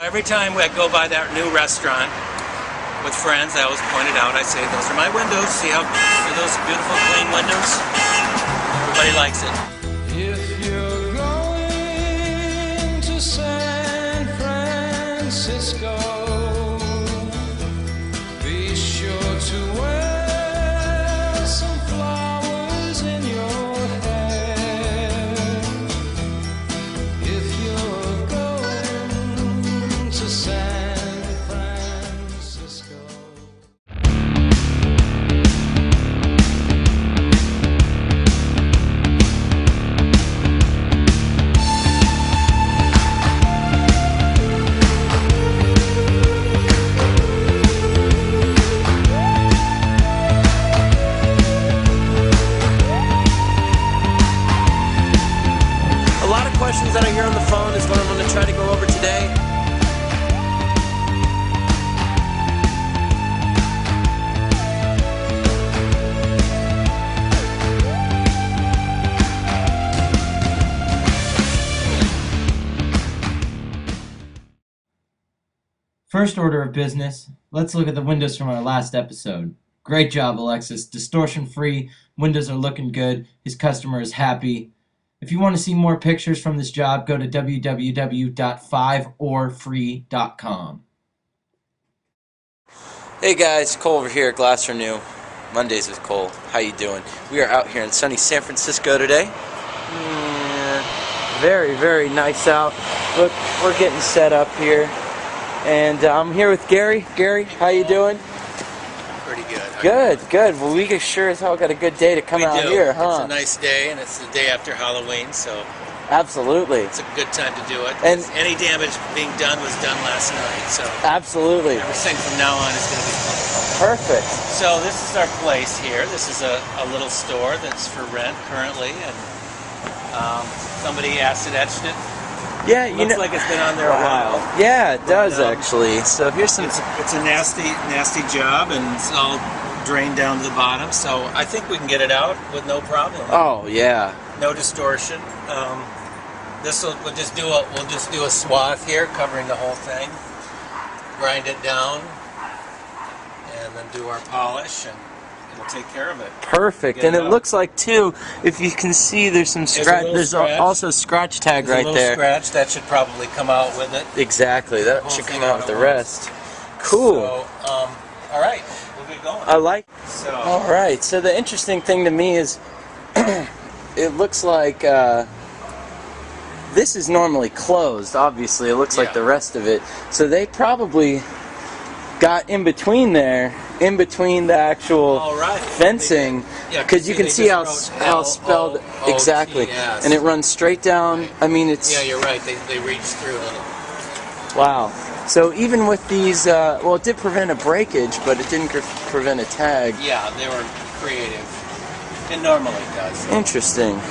Every time I go by that new restaurant with friends, I always point it out. I say, those are my windows. See how those beautiful clean windows? Everybody likes it. If you're going to San Francisco, be sure to wear some flowers in your hair. If you're going to San Francisco. Questions that I hear on the phone is what I'm going to try to go over today. First order of business, let's look at the windows from our last episode. Great job, Alexis. Distortion free, windows are looking good, his customer is happy. If you want to see more pictures from this job, go to www.5orfree.com. Hey guys, Cole over here at GlassRenu. Mondays with Cole. How you doing? We are out here in sunny San Francisco today. Very, very nice out. Look, we're getting set up here. And I'm here with Gary. Gary, how you doing? Pretty good. Good. Well, we sure as hell got a good day to come out here, huh? It's a nice day, and it's the day after Halloween, so absolutely, it's a good time to do it. And any damage being done was done last night, so absolutely, everything from now on is going to be perfect. So this is our place here. This is a little store that's for rent currently, and somebody acid etched it. Yeah, you looks know, like it's been on there a while. Yeah, it does actually. So here's some. It's a nasty job, and it's all drained down to the bottom. So I think we can get it out with no problem. Oh yeah. No distortion. We'll just do a swath here covering the whole thing. Grind it down, and then do our polish, and it'll take care of it. Perfect. And it looks like too, if you can see, there's some scratch. There's also a scratch tag right there. Scratch that should probably come out with it. Exactly. That should come out with the rest. Cool. So, all right, we'll get going. I like. So. All right. So the interesting thing to me is, it looks like this is normally closed. Obviously, it looks like the rest of it. So they probably got in between there, in between the actual fencing, because you can see how spelled exactly, and it runs straight down. I mean, it's. Yeah, you're right. They reached through. Wow. So even with these, well, it did prevent a breakage, but it didn't prevent a tag. Yeah, they were creative. It normally does. Interesting.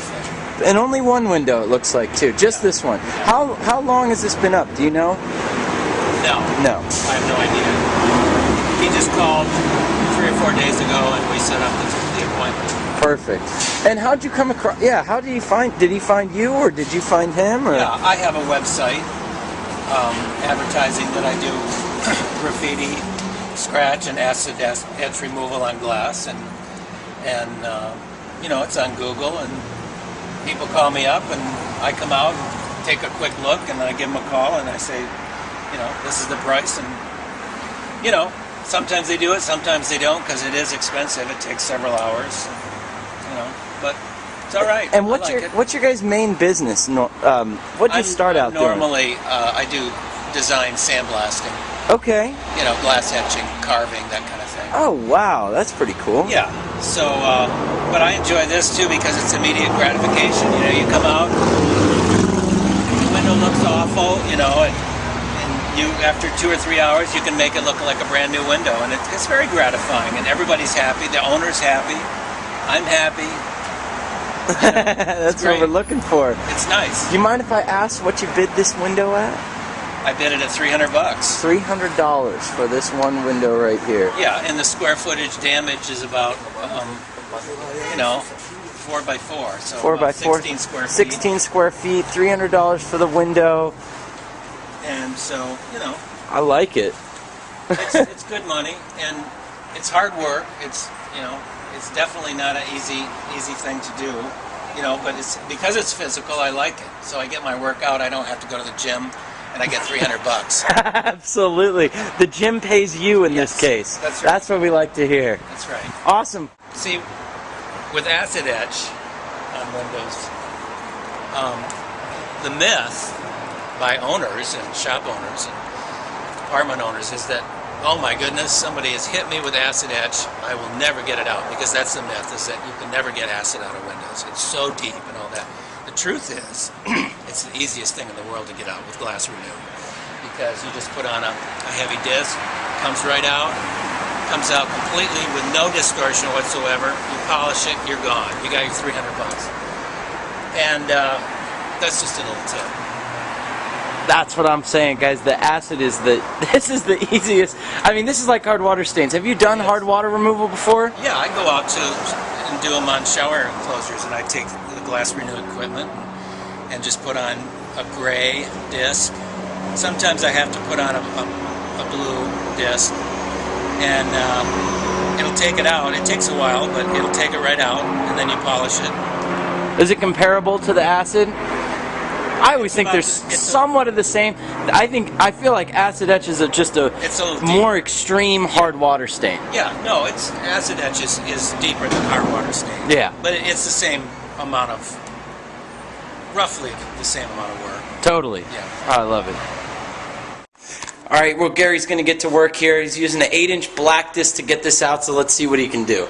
And only one window, it looks like, too. Just this one. How long has this been up? Do you know? No. No. I have no idea. He just called 3 or 4 days ago, and we set up the appointment. Perfect. And how'd you come across? Yeah. How did he find? Did he find you, or did you find him? Or? Yeah, I have a website advertising that I do graffiti, scratch, and acid etch removal on glass, and you know, it's on Google, and people call me up, and I come out and take a quick look, and I give them a call, and I say, you know, this is the price, and you know, sometimes they do it, sometimes they don't, because it is expensive. It takes several hours, you know, but it's all right. And what's your guys' main business? What'd you start out doing? Normally, I do design sandblasting. Okay. You know, glass etching, carving, that kind of thing. Oh wow, that's pretty cool. Yeah. So, but I enjoy this too because it's immediate gratification. You know, you come out, the window looks awful, you know, and you, after 2 or 3 hours, you can make it look like a brand new window, and it's very gratifying, and everybody's happy, the owner's happy, I'm happy. That's what we're looking for. It's nice. Do you mind if I ask what you bid this window at? I bid it at $300. $300 for this one window right here. Yeah, and the square footage damage is about, you know, 4 by 4. So 4 by 4. 16 square feet. 16 square feet. $300 for the window. And so, you know, I like it. it's good money, and it's hard work. It's, you know, it's definitely not an easy thing to do, you know, but it's because it's physical, I like it. So I get my workout, I don't have to go to the gym, and I get $300. Absolutely. The gym pays you in this case. That's right. That's what we like to hear. That's right. Awesome. See, with acid etch on windows, the myth by owners and shop owners and apartment owners is that, oh my goodness, somebody has hit me with acid etch, I will never get it out, because that's the myth, is that you can never get acid out of windows. It's so deep and all that. The truth is, it's the easiest thing in the world to get out with GlassRenu, because you just put on a heavy disc, comes right out, comes out completely with no distortion whatsoever. You polish it, you're gone. You got your $300. And that's just a little tip. That's what I'm saying, guys. The acid is this is the easiest. I mean, this is like hard water stains. Have you done hard water removal before? Yeah, I go out and do them on shower enclosures, and I take the GlassRenu equipment and just put on a gray disc. Sometimes I have to put on a blue disc, and it'll take it out. It takes a while, but it'll take it right out, and then you polish it. Is it comparable to the acid? I always think there's somewhat of the same. I feel like acid etch is just a more extreme hard water stain. Yeah, no, acid etch is deeper than hard water stain. Yeah. But it's the same amount of, roughly the same amount of work. Totally. Yeah. Oh, I love it. All right, well, Gary's going to get to work here. He's using an 8-inch black disc to get this out, so let's see what he can do.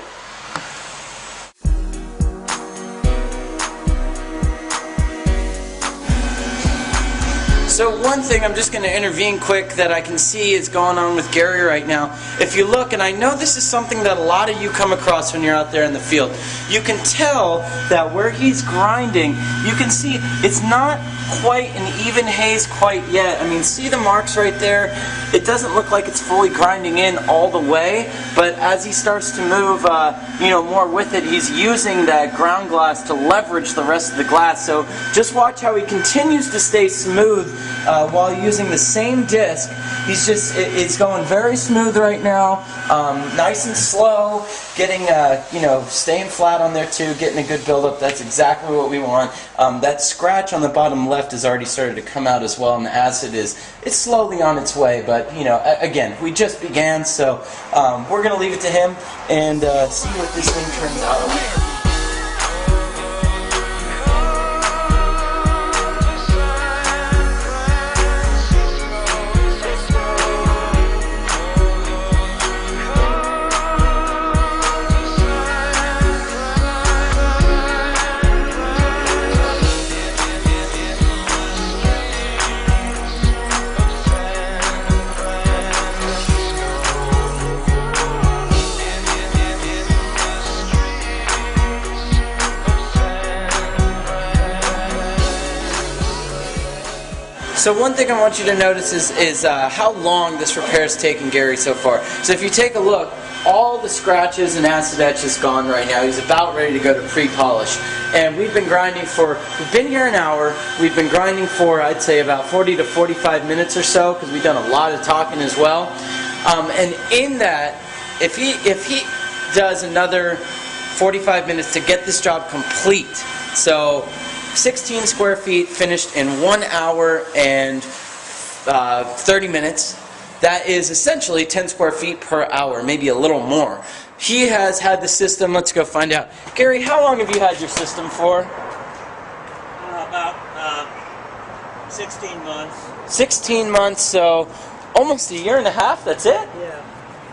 So one thing I'm just going to intervene quick that I can see is going on with Gary right now. If you look, and I know this is something that a lot of you come across when you're out there in the field, you can tell that where he's grinding, you can see it's not quite an even haze quite yet. I mean, see the marks right there? It doesn't look like it's fully grinding in all the way, but as he starts to move more with it, he's using that ground glass to leverage the rest of the glass. So just watch how he continues to stay smooth while using the same disc. It's going very smooth right now, nice and slow, getting staying flat on there too, getting a good buildup. That's exactly what we want. That scratch on the bottom left has already started to come out as well, and the acid it's slowly on its way. But again, we just began, so we're gonna leave it to him and see what this thing turns out. So one thing I want you to notice is how long this repair has taken Gary so far. So if you take a look, all the scratches and acid etch is gone right now. He's about ready to go to pre-polish. And we've been here an hour. We've been grinding for, I'd say, about 40 to 45 minutes or so, because we've done a lot of talking as well. And in that, if he does another 45 minutes to get this job complete, so 16 square feet finished in 1 hour and 30 minutes. That is essentially 10 square feet per hour, maybe a little more. He has had the system, let's go find out. Gary, how long have you had your system for? About 16 months. 16 months, so almost a year and a half, that's it? Yeah.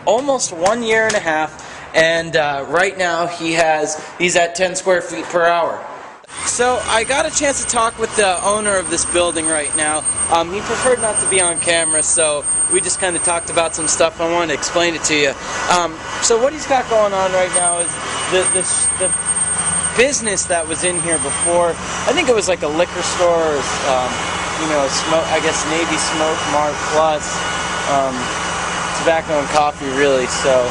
Almost 1 year and a half, and right now he's at 10 square feet per hour. So I got a chance to talk with the owner of this building right now. He preferred not to be on camera, so we just kind of talked about some stuff. I wanted to explain it to you. So what he's got going on right now is the business that was in here before. I think it was like a liquor store, or, smoke. I guess Navy Smoke Mart Plus, tobacco and coffee, really. So.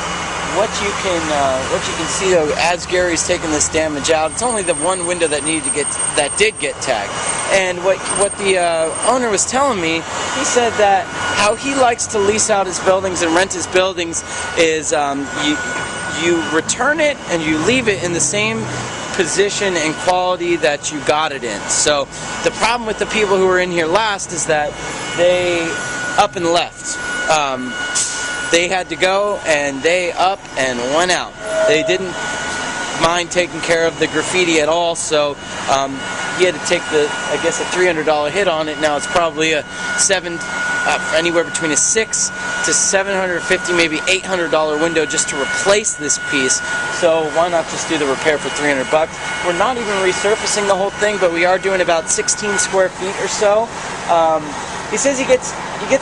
What you can see though, as Gary's taking this damage out, it's only the one window that did get tagged. And what the owner was telling me, he said that how he likes to lease out his buildings and rent his buildings is you return it and you leave it in the same position and quality that you got it in. So the problem with the people who were in here last is that they up and left. They had to go and they up and went out. They didn't mind taking care of the graffiti at all, so he had to take I guess a $300 hit on it. Now it's probably a anywhere between a $600 to $750, maybe $800 window just to replace this piece. So why not just do the repair for $300 bucks? We're not even resurfacing the whole thing, but we are doing about 16 square feet or so. He says he gets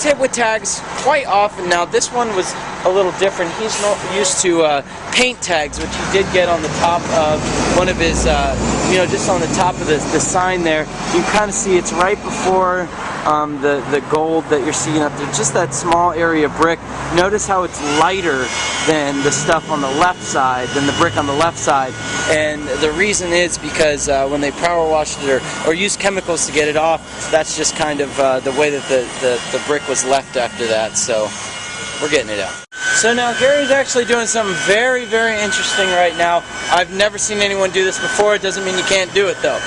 hit with tags quite often. Now this one was a little different. He's not used to paint tags, which he did get on the top of one of his, just on the top of the sign there. You can kind of see it's right before the gold that you're seeing up there. Just that small area of brick. Notice how it's lighter than the stuff on the left side, than the brick on the left side. And the reason is because when they power washed it or used chemicals to get it off, that's just kind of the way that the brick was left after that. So we're getting it out. So now Gary's actually doing something very, very interesting right now. I've never seen anyone do this before. It doesn't mean you can't do it though.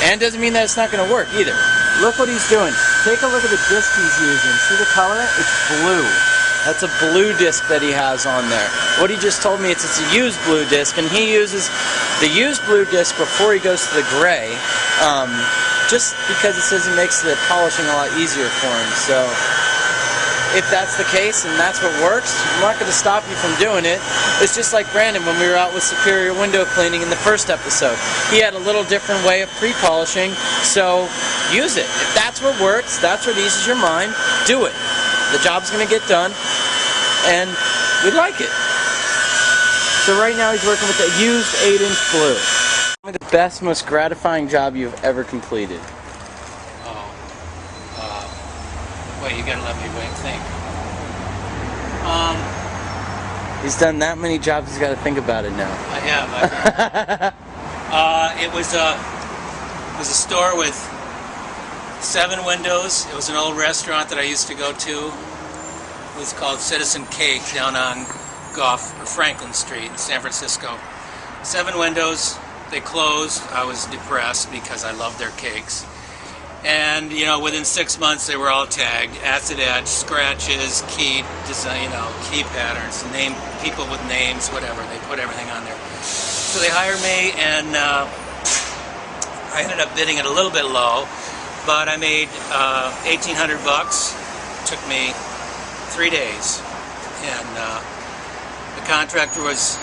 And doesn't mean that it's not going to work either. Look what he's doing. Take a look at the disc he's using. See the color? It's blue. That's a blue disc that he has on there. What he just told me is it's a used blue disc, and he uses the used blue disc before he goes to the gray, just because it says it makes the polishing a lot easier for him. So if that's the case and that's what works, I'm not going to stop you from doing it. It's just like Brandon when we were out with Superior Window Cleaning in the first episode. He had a little different way of pre-polishing, so use it. If that's what works, that's what eases your mind, do it. The job's going to get done, and we like it. So right now he's working with the used 8-inch blue. Tell me the best, most gratifying job you've ever completed. Wait, you gotta let me think. He's done that many jobs, he's got to think about it now. I have. It was a store with 7 windows. It was an old restaurant that I used to go to. It was called Citizen Cake down on Franklin Street in San Francisco. 7 windows. They closed. I was depressed because I loved their cakes. And within 6 months they were all tagged, acid etch, scratches, key design, key patterns, name people with names, whatever. They put everything on there. So they hired me, and I ended up bidding it a little bit low, but I made $1,800 bucks. Took me 3 days, and the contractor was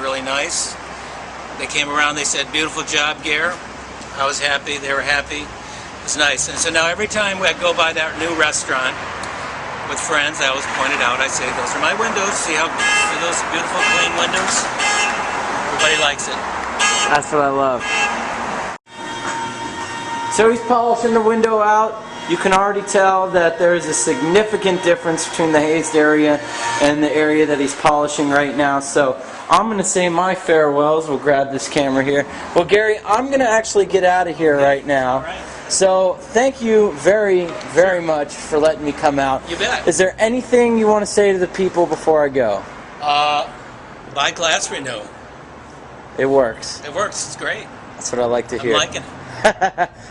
really nice. They came around. They said, "Beautiful job, Gare." I was happy, they were happy. It was nice. And so now every time I go by that new restaurant with friends, I always point it out. I say, "Those are my windows. See those beautiful clean windows?" Everybody likes it. That's what I love. So he's polishing the window out. You can already tell that there is a significant difference between the hazed area and the area that he's polishing right now. So I'm going to say my farewells. We'll grab this camera here. Well, Gary, I'm going to actually get out of here right now. All right. So thank you very, very much for letting me come out. You bet. Is there anything you want to say to the people before I go? Buy GlassRenu. It works. It works. It's great. That's what I like to hear. I'm liking it.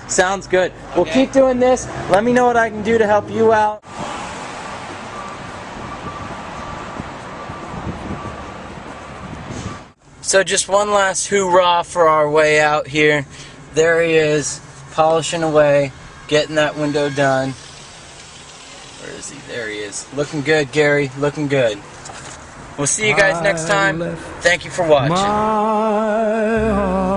Sounds good. Okay. Well, keep doing this. Let me know what I can do to help you out. So just one last hoorah for our way out here. There he is, polishing away, getting that window done. Where is he? There he is. Looking good, Gary. Looking good. We'll see you guys next time. Thank you for watching. My heart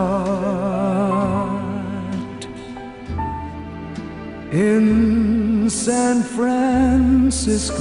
in San Francisco.